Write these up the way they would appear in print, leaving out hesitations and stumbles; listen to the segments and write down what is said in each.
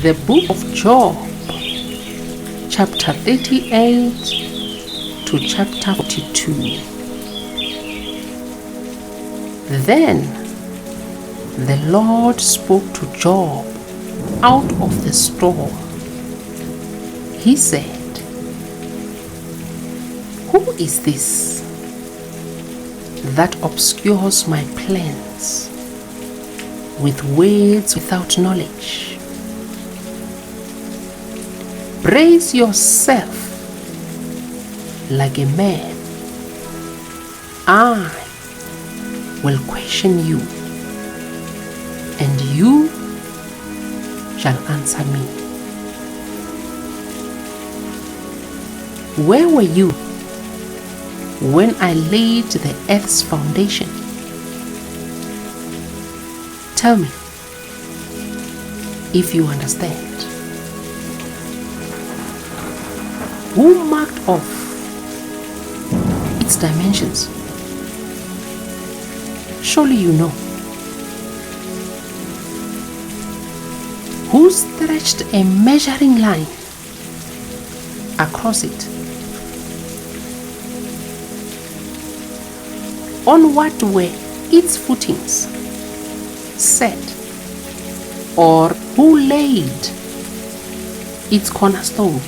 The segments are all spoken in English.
The book of Job, chapter 38 to chapter 42. Then the Lord spoke to Job out of the storm. He said, "Who is this that obscures my plans with words without knowledge? Brace yourself like a man. I will question you, and you shall answer me. Where were you when I laid the earth's foundation? Tell me if you understand. Who marked off its dimensions? Surely you know. Who stretched a measuring line across it? On what were its footings set? Or who laid its cornerstone?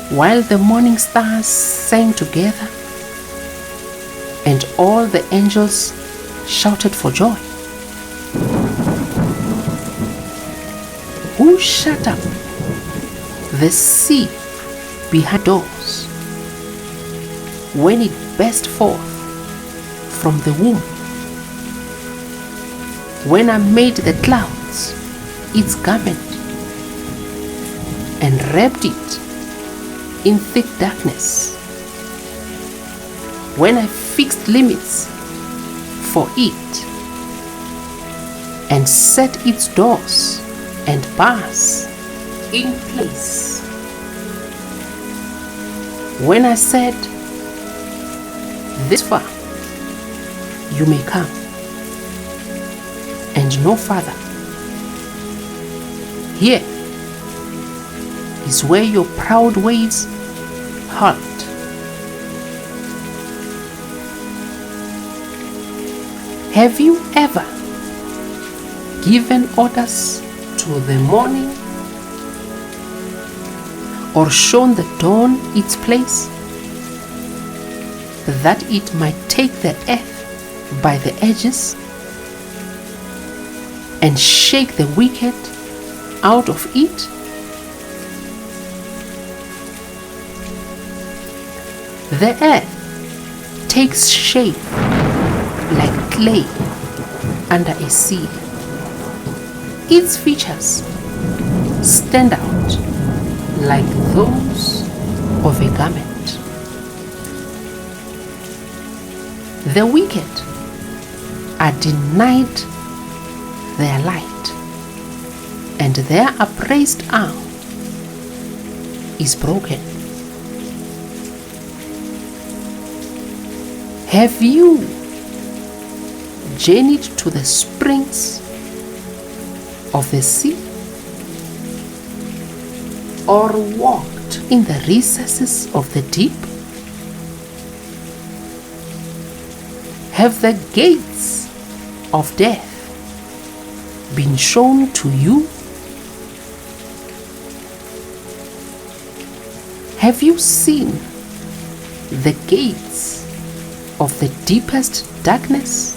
While the morning stars sang together and all the angels shouted for joy? Who shut up the sea behind doors when it burst forth from the womb? When I made the clouds its garment and wrapped it in thick darkness, when I fixed limits for it and set its doors and bars in place, when I said, this far you may come and no farther, here is where your proud ways halt. Have you ever given orders to the morning, or shown the dawn its place, that it might take the earth by the edges and shake the wicked out of it? The earth takes shape like clay under a sea. Its features stand out like those of a garment. The wicked are denied their light, and their upraised arm is broken. Have you journeyed to the springs of the sea, or walked in the recesses of the deep? Have the gates of death been shown to you? Have you seen the gates of the deepest darkness?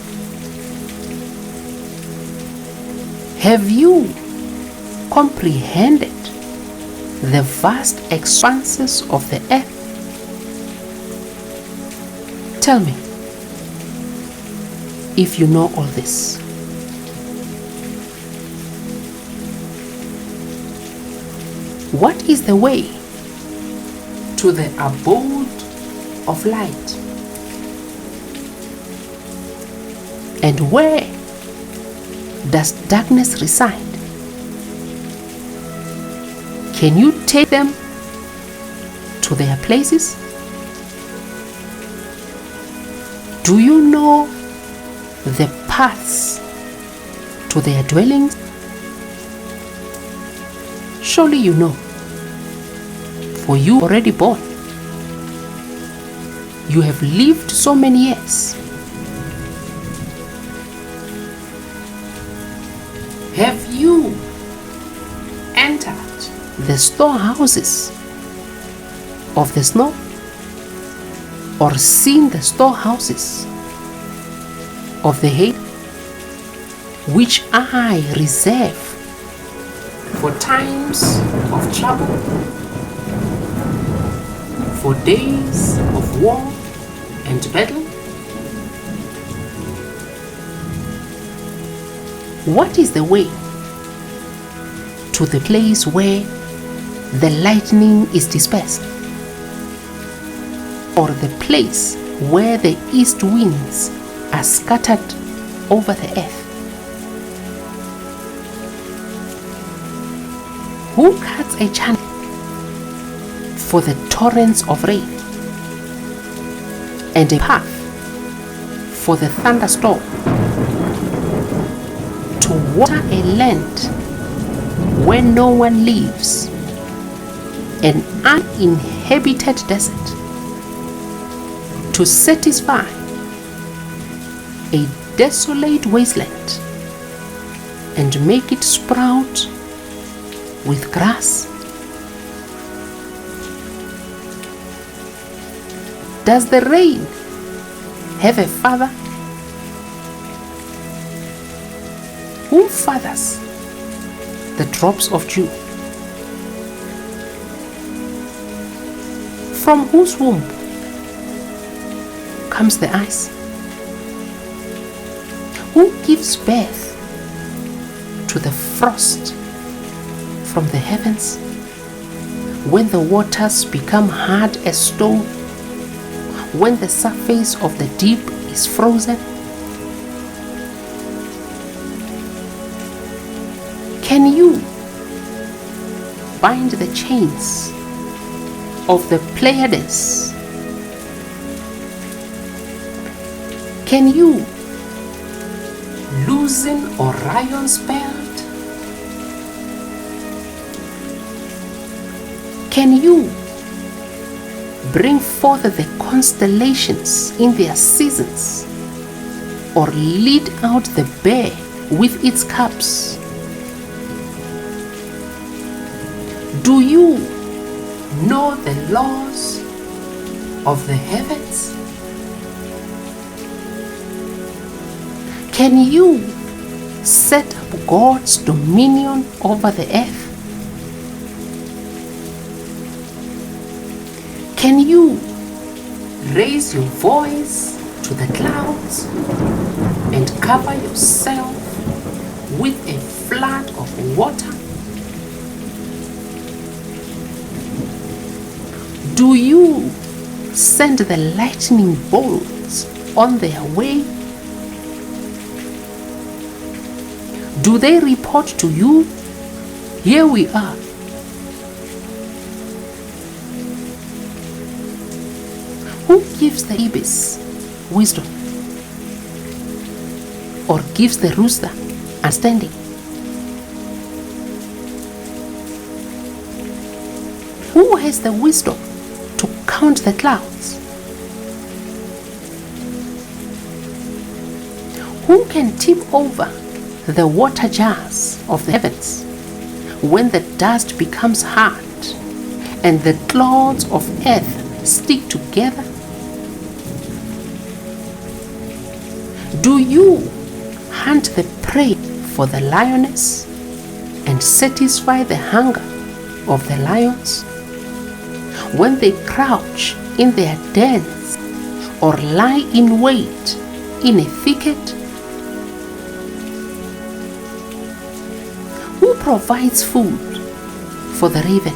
Have you comprehended the vast expanses of the earth? Tell me if you know all this. What is the way to the abode of light? And where does darkness reside? Can you take them to their places? Do you know the paths to their dwellings? Surely you know, for you already born. You have lived so many years. Have you entered the storehouses of the snow, or seen the storehouses of the hay, which I reserve for times of trouble, for days of war and battle? What is the way to the place where the lightning is dispersed, or the place where the east winds are scattered over the earth? Who cuts a channel for the torrents of rain, and a path for the thunderstorm, to water a land where no one lives, an uninhabited desert, to satisfy a desolate wasteland and make it sprout with grass? Does the rain have a father? Who fathers the drops of dew? From whose womb comes the ice? Who gives birth to the frost from the heavens, when the waters become hard as stone, when the surface of the deep is frozen? Can you bind the chains of the Pleiades? Can you loosen Orion's belt? Can you bring forth the constellations in their seasons, or lead out the bear with its cubs? Do you know the laws of the heavens? Can you set up God's dominion over the earth? Can you raise your voice to the clouds and cover yourself with a flood of water? Do you send the lightning bolts on their way? Do they report to you, "Here we are"? Who gives the ibis wisdom, or gives the rooster understanding? Who has the wisdom to count the clouds? Who can tip over the water jars of the heavens when the dust becomes hard and the clouds of earth stick together? Do you hunt the prey for the lioness and satisfy the hunger of the lions when they crouch in their dens or lie in wait in a thicket? Who provides food for the raven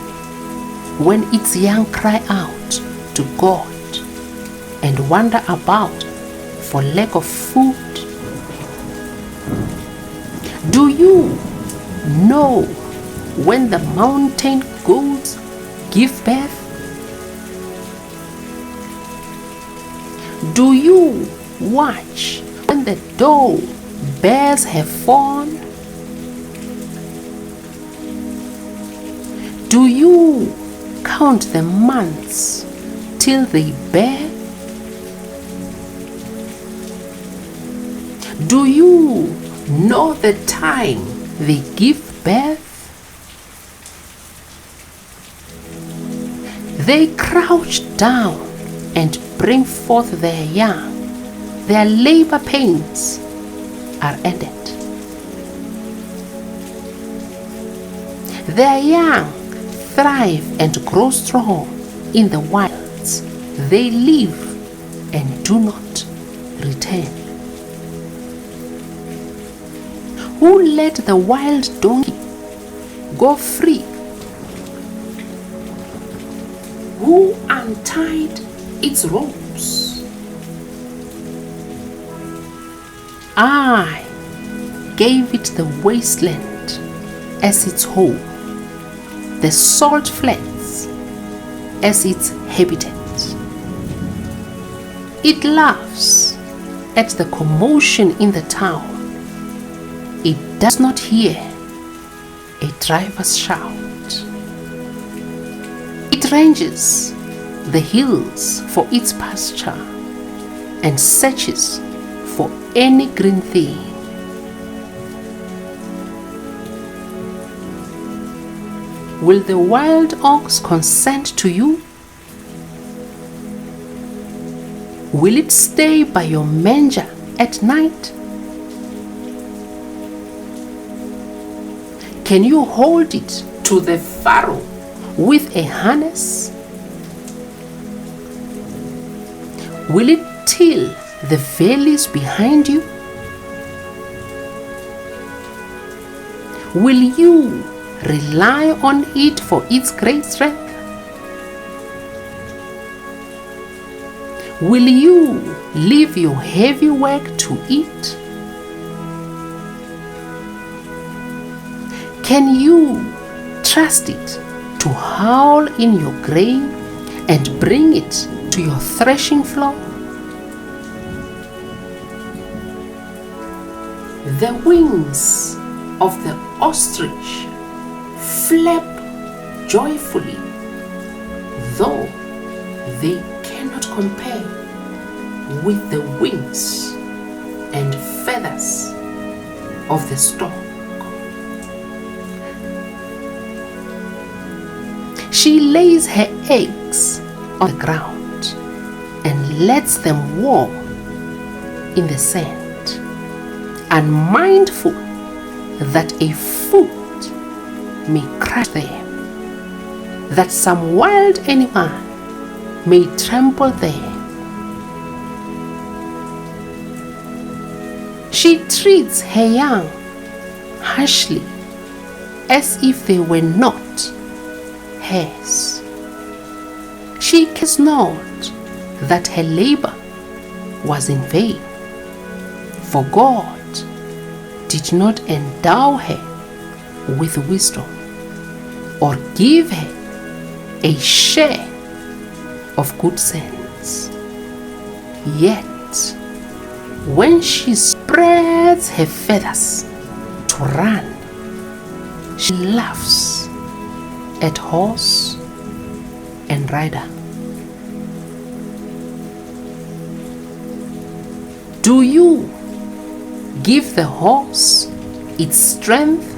when its young cry out to God and wander about for lack of food? Do you know when the mountain goats give birth? Do you watch when the doe bears have fawn? Do you count the months till they bear? Do you know the time they give birth? They crouch down and bring forth their young. Their labor pains are ended. Their young thrive and grow strong in the wilds. They live and do not return. Who let the wild donkey go free? Who untied its ropes? I gave it the wasteland as its home, the salt flats as its habitat. It laughs at the commotion in the town. It does not hear a driver's shout. It ranges the hills for its pasture and searches for any green thing. Will the wild ox consent to you? Will it stay by your manger at night? Can you hold it to the furrow with a harness? Will it till the valleys behind you? Will you rely on it for its great strength? Will you leave your heavy work to it? Can you trust it to howl in your grain and bring it to your threshing floor? The wings of the ostrich flap joyfully, though they cannot compare with the wings and feathers of the stork. She lays her eggs on the ground and lets them warm in the sand, unmindful that a foot may crush them, that some wild animal may trample there. She treats her young harshly as if they were not hers. She cares not that her labor was in vain, for God did not endow her with wisdom or give her a share of good sense. Yet when she spreads her feathers to run, she laughs at horse and rider. Do you give the horse its strength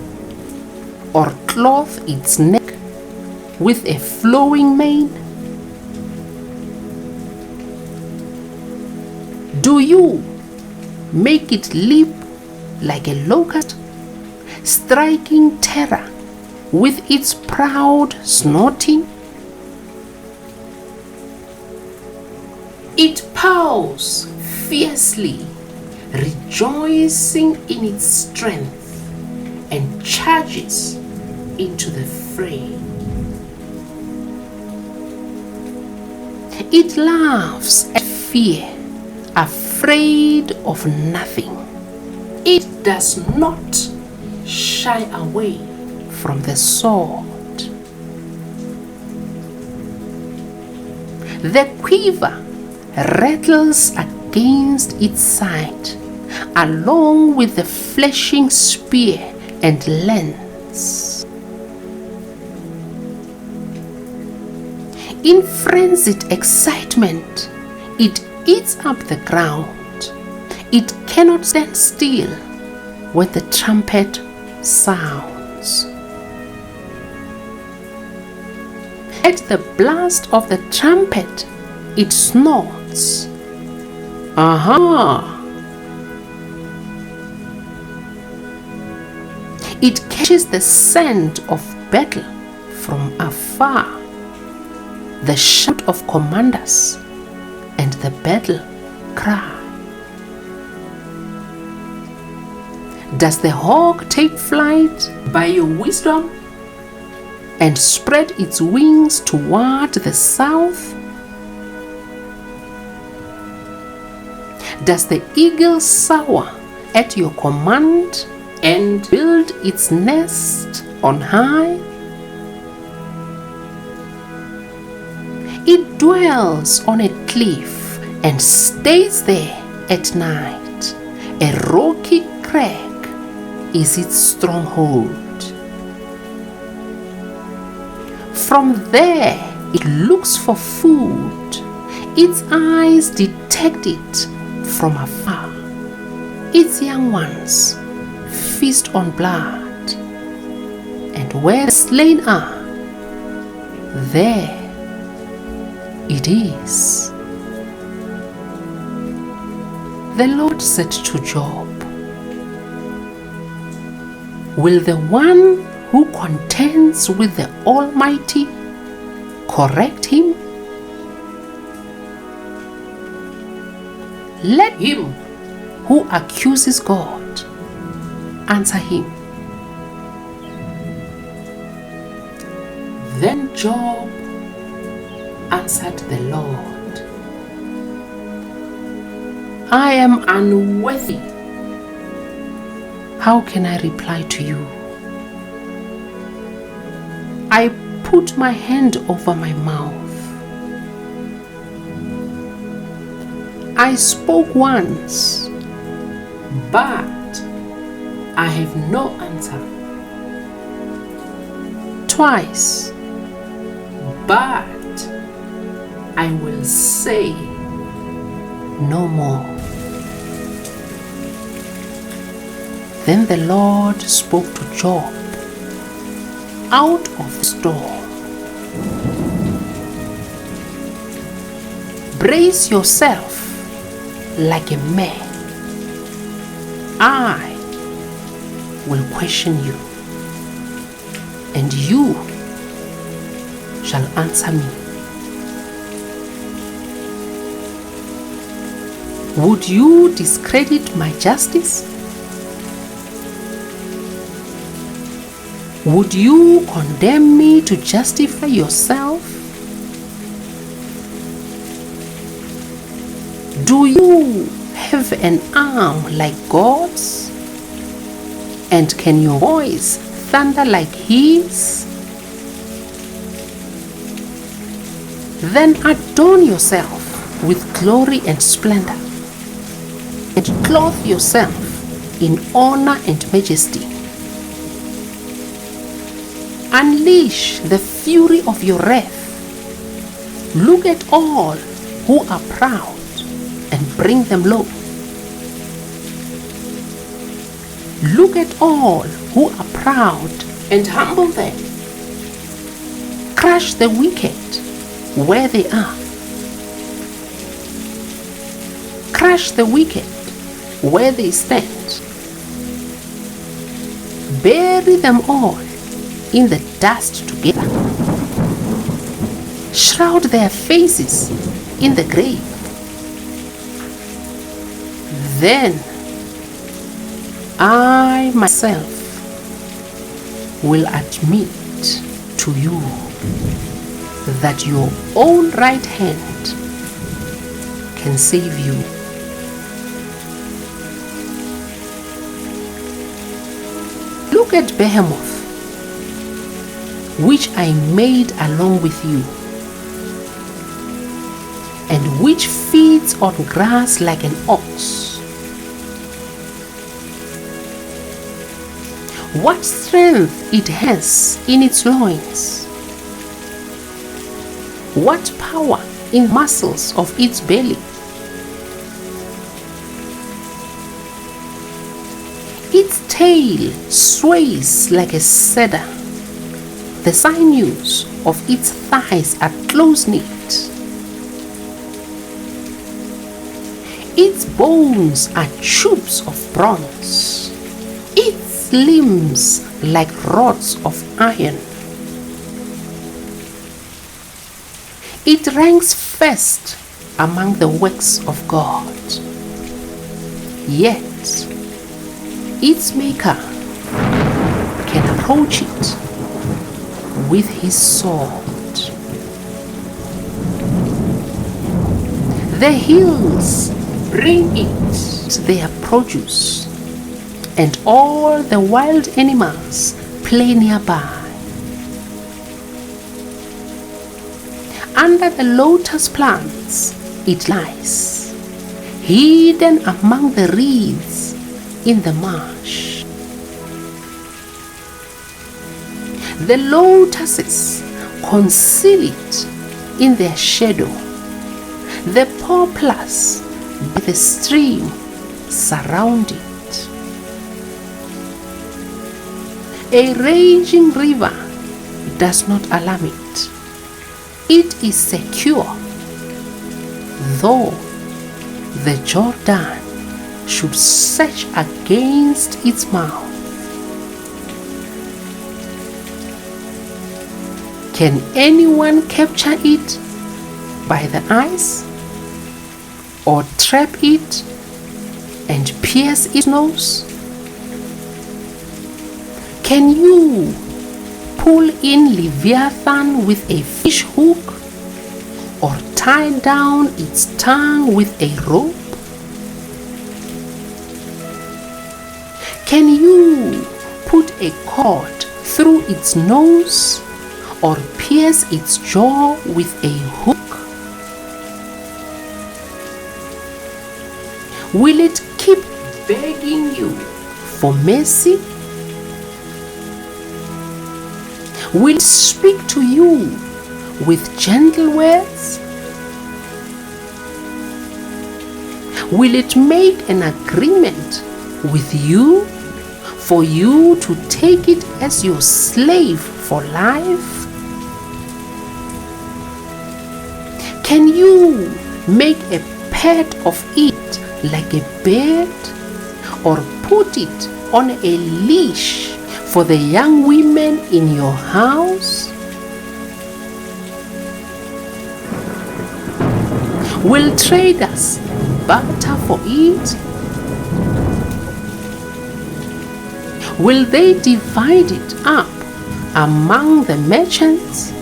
or clothe its neck with a flowing mane? Do you make it leap like a locust, striking terror with its proud snorting? It paws fiercely, rejoicing in its strength, and charges into the fray. It laughs at fear, afraid of nothing. It does not shy away from the sword. The quiver rattles against its side, along with the flashing spear and lance. In frenzied excitement, it eats up the ground. It cannot stand still when the trumpet sounds. At the blast of the trumpet, it snorts. Aha! It catches the scent of battle from afar, the shout of commanders, and the battle cry. Does the hawk take flight by your wisdom and spread its wings toward the south? Does the eagle soar at your command and build its nest on high? It dwells on a cliff and stays there at night. A rocky crag is its stronghold. From there it looks for food. Its eyes detect it from afar. Its young ones feast on blood, and where the slain are, there it is. The Lord said to Job, will the one who contends with the Almighty correct him? Let him who accuses God answer him. Then Job answered the Lord, I am unworthy. How can I reply to you? I put my hand over my mouth. I spoke once, but I have no answer. Twice, but I will say no more. Then the Lord spoke to Job out of the storm. Brace yourself like a man. I will question you, and you shall answer me. Would you discredit my justice? Would you condemn me to justify yourself? Do you have an arm like God's? And can your voice thunder like His? Then adorn yourself with glory and splendor, and clothe yourself in honor and majesty. Unleash the fury of your wrath. Look at all who are proud and bring them low. Look at all who are proud and humble them. Crush the wicked where they are. Crush the wicked where they stand. Bury them all in the dust together. Shroud their faces in the grave. Then I myself will admit to you that your own right hand can save you. Look at Behemoth, which I made along with you, and which feeds on grass like an ox. What strength it has in its loins! What power in muscles of its belly? Its tail sways like a cedar. The sinews of its thighs are close-knit. Its bones are tubes of bronze. Its limbs like rods of iron. It ranks first among the works of God. Yet its maker can approach it with his sword. The hills bring it their produce, and all the wild animals play nearby. Under the lotus plants it lies, hidden among the reeds in the marsh. The lotuses conceal it in their shadow. The poplars by the stream surround it. A raging river does not alarm it. It is secure, though the Jordan should search against its mouth. Can anyone capture it by the eyes, or trap it and pierce its nose? Can you pull in Leviathan with a fish hook, or tie down its tongue with a rope? Can you put a cord through its nose, or pierce its jaw with a hook? Will it keep begging you for mercy? Will it speak to you with gentle words? Will it make an agreement with you for you to take it as your slave for life? Can you make a pet of it like a bird, or put it on a leash for the young women in your house? Will traders barter for it? Will they divide it up among the merchants?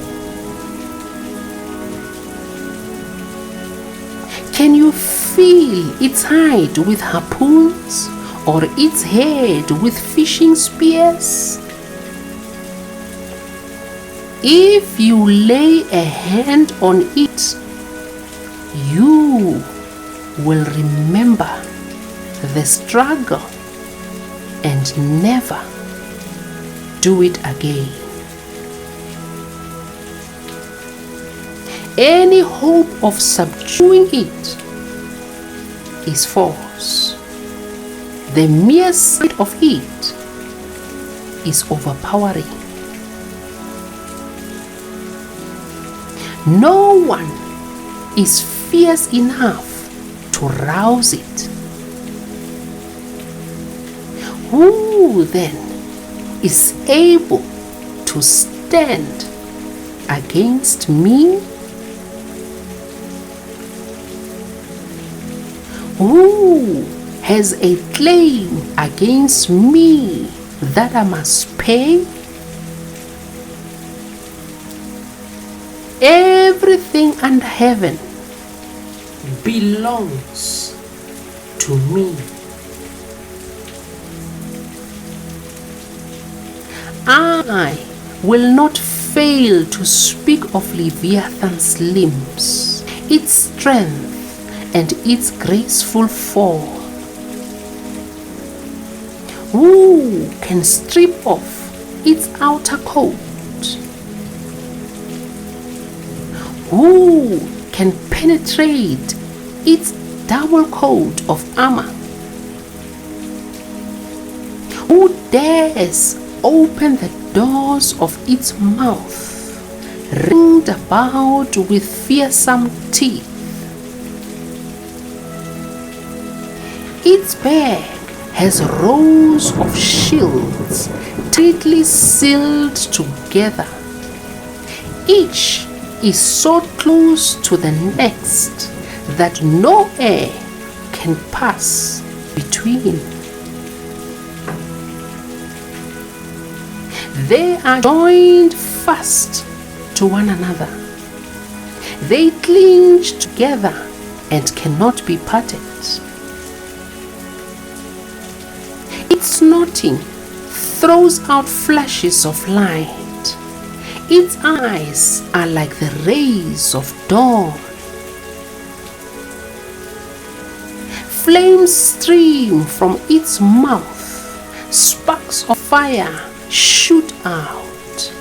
Can you fill its hide with harpoons, or its head with fishing spears? If you lay a hand on it, you will remember the struggle and never do it again. Any hope of subduing it is false. The mere sight of it is overpowering. No one is fierce enough to rouse it. Who then is able to stand against me? Who has a claim against me that I must pay? Everything under heaven belongs to me. I will not fail to speak of Leviathan's limbs, its strength, and its graceful fall. Who can strip off its outer coat? Who can penetrate its double coat of armor? Who dares open the doors of its mouth, ringed about with fearsome teeth? Its bag has rows of shields tightly sealed together. Each is so close to the next that no air can pass between. They are joined fast to one another. They cling together and cannot be parted. Its snorting throws out flashes of light. Its eyes are like the rays of dawn. Flames stream from its mouth. Sparks of fire shoot out.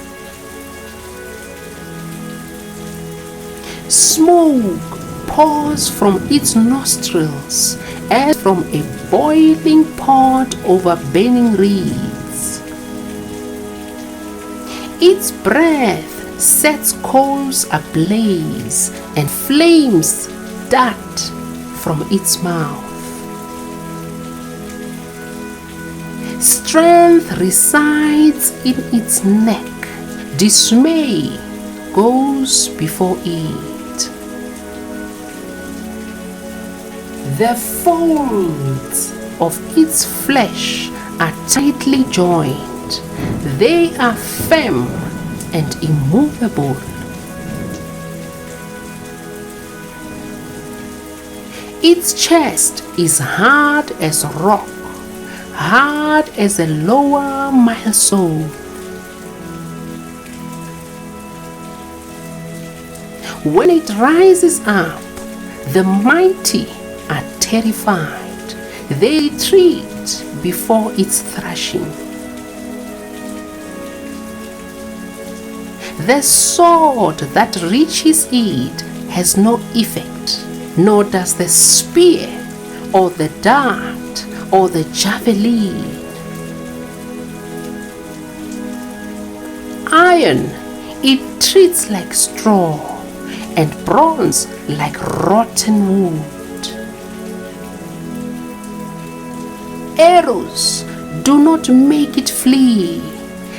Smoke pours from its nostrils as from a boiling pot over burning reeds. Its breath sets coals ablaze and flames dart from its mouth. Strength resides in its neck. Dismay goes before it. The folds of its flesh are tightly joined. They are firm and immovable. Its chest is hard as rock, hard as a lower milestone. When it rises up, the mighty are terrified. They retreat before its thrashing. The sword that reaches it has no effect, nor does the spear or the dart or the javelin. Iron it treats like straw, and bronze like rotten wood. Arrows do not make it flee.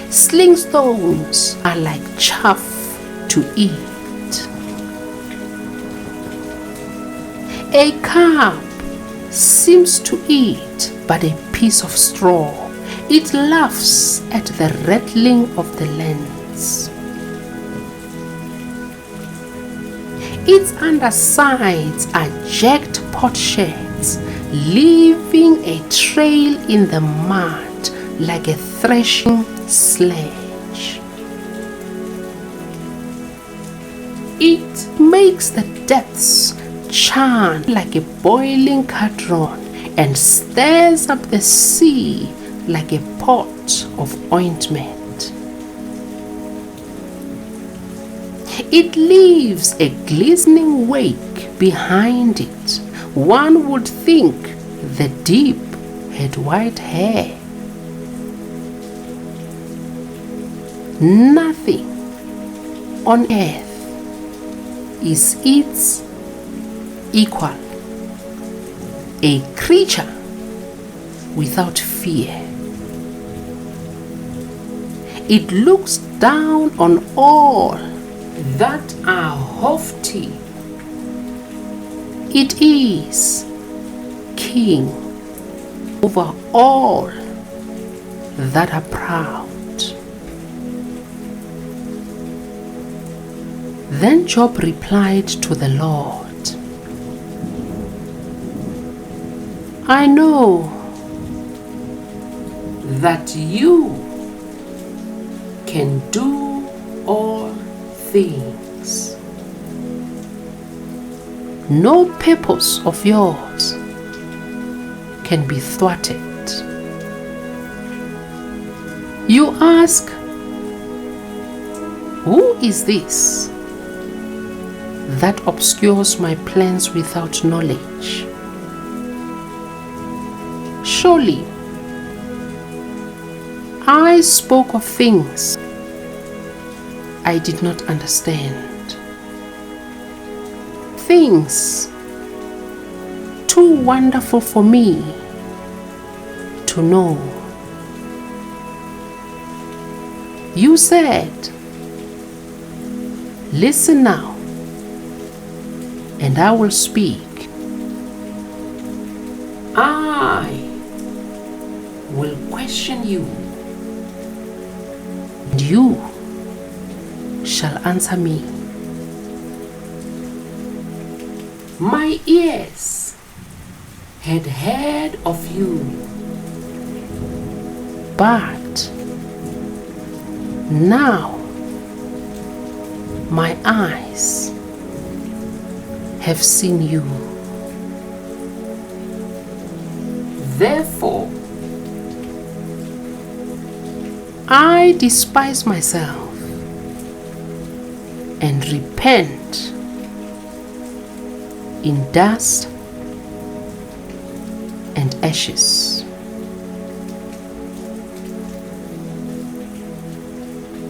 Sling stones are like chaff to eat. A carp seems to eat but a piece of straw. It laughs at the rattling of the lens. Its undersides are jagged potsherds, leaving a trail in the mud like a threshing sledge. It makes the depths churn like a boiling cauldron and stirs up the sea like a pot of ointment. It leaves a glistening wake behind it. One would think the deep had white hair. Nothing on earth is its equal. A creature without fear. It looks down on all that are haughty. It is king over all that are proud. Then Job replied to the Lord, I know that you can do all things. No purpose of yours can be thwarted. You ask, who is this? that obscures my plans without knowledge. Surely, I spoke of things I did not understand, things too wonderful for me to know. You said, "Listen now, and I will speak. I will question you, and you shall answer me." My ears had heard of you, but now my eyes have seen you. Therefore, I despise myself and repent in dust and ashes.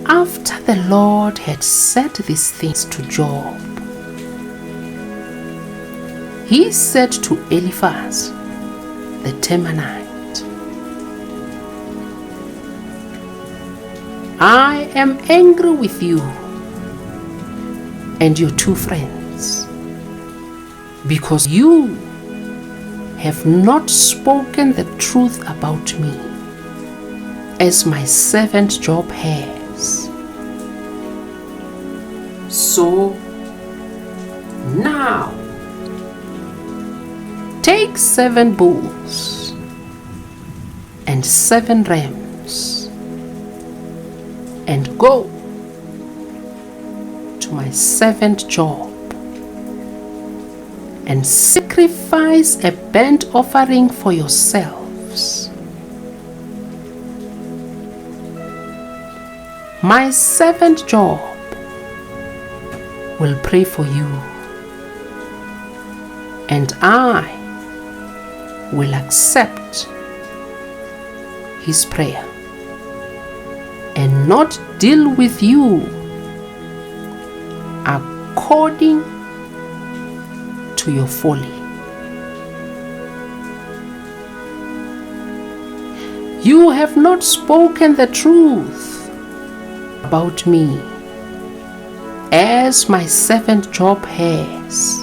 After the Lord had said these things to Job, he said to Eliphaz the Temanite, "I am angry with you and your two friends, because you have not spoken the truth about me, as my servant Job has. So now take 7 bulls and 7 rams and go to my servant Job and sacrifice a burnt offering for yourselves. My servant Job will pray for you, and I will accept his prayer and not deal with you according to your folly. You have not spoken the truth about me, as my servant Job has."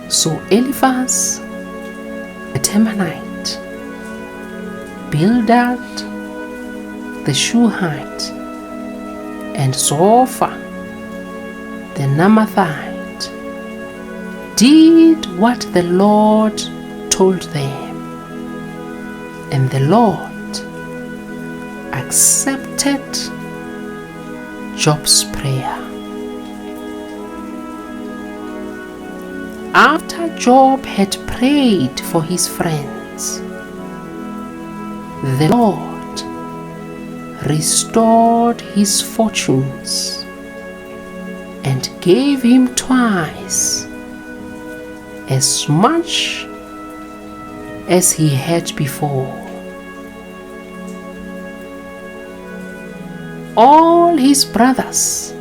So Eliphaz the Temanite, Bildad the Shuhite, and Zophar the Naamathite did what the Lord told them, and the Lord accepted Job's prayer. After Job had prayed for his friends, the Lord restored his fortunes and gave him twice as much as he had before. All his brothers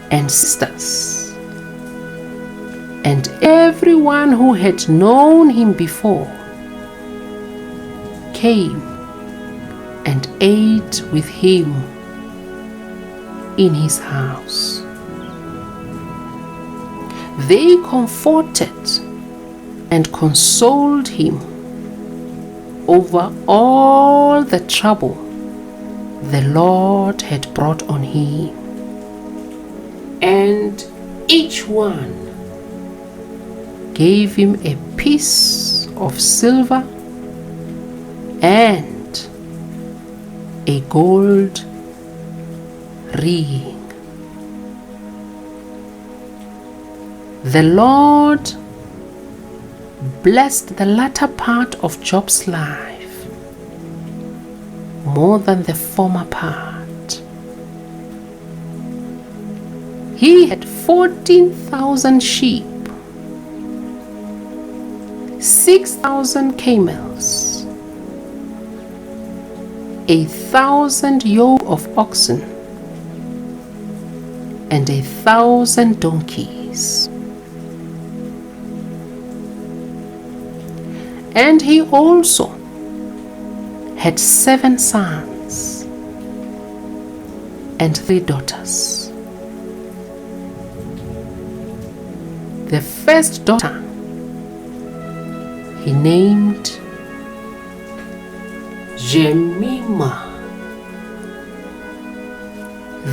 and sisters and everyone who had known him before came and ate with him in his house. They comforted and consoled him over all the trouble the Lord had brought on him, and each one gave him a piece of silver and a gold ring. The Lord blessed the latter part of Job's life more than the former part, He had 14,000 sheep, 6,000 camels, 1,000 yoke of oxen, and 1,000 donkeys. And he also had 7 sons and 3 daughters. The first daughter he named Jemima.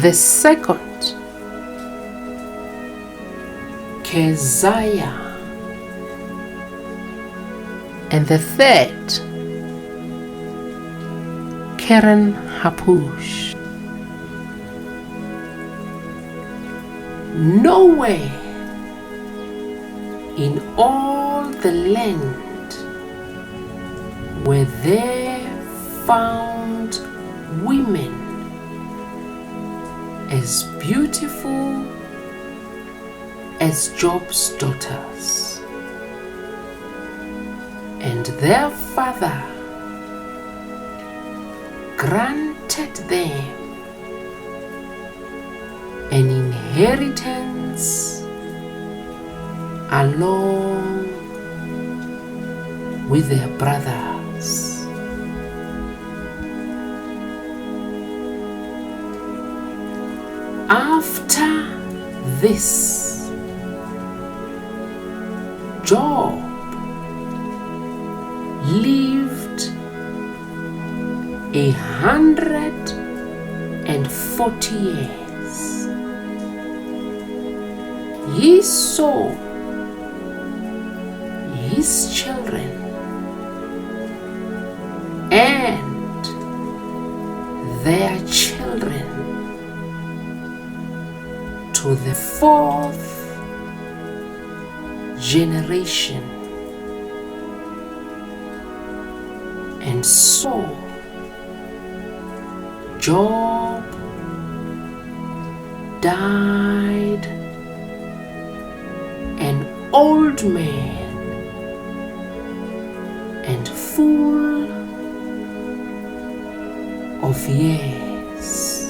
The second, Keziah. And the third, Keren Hapush. Nowhere in all the land were there found women as beautiful as Job's daughters. And their father granted them an inheritance along with their brothers. After this, Job lived 140 years. He saw his children and their children to the 4th generation. And so Job died an old man and full of years.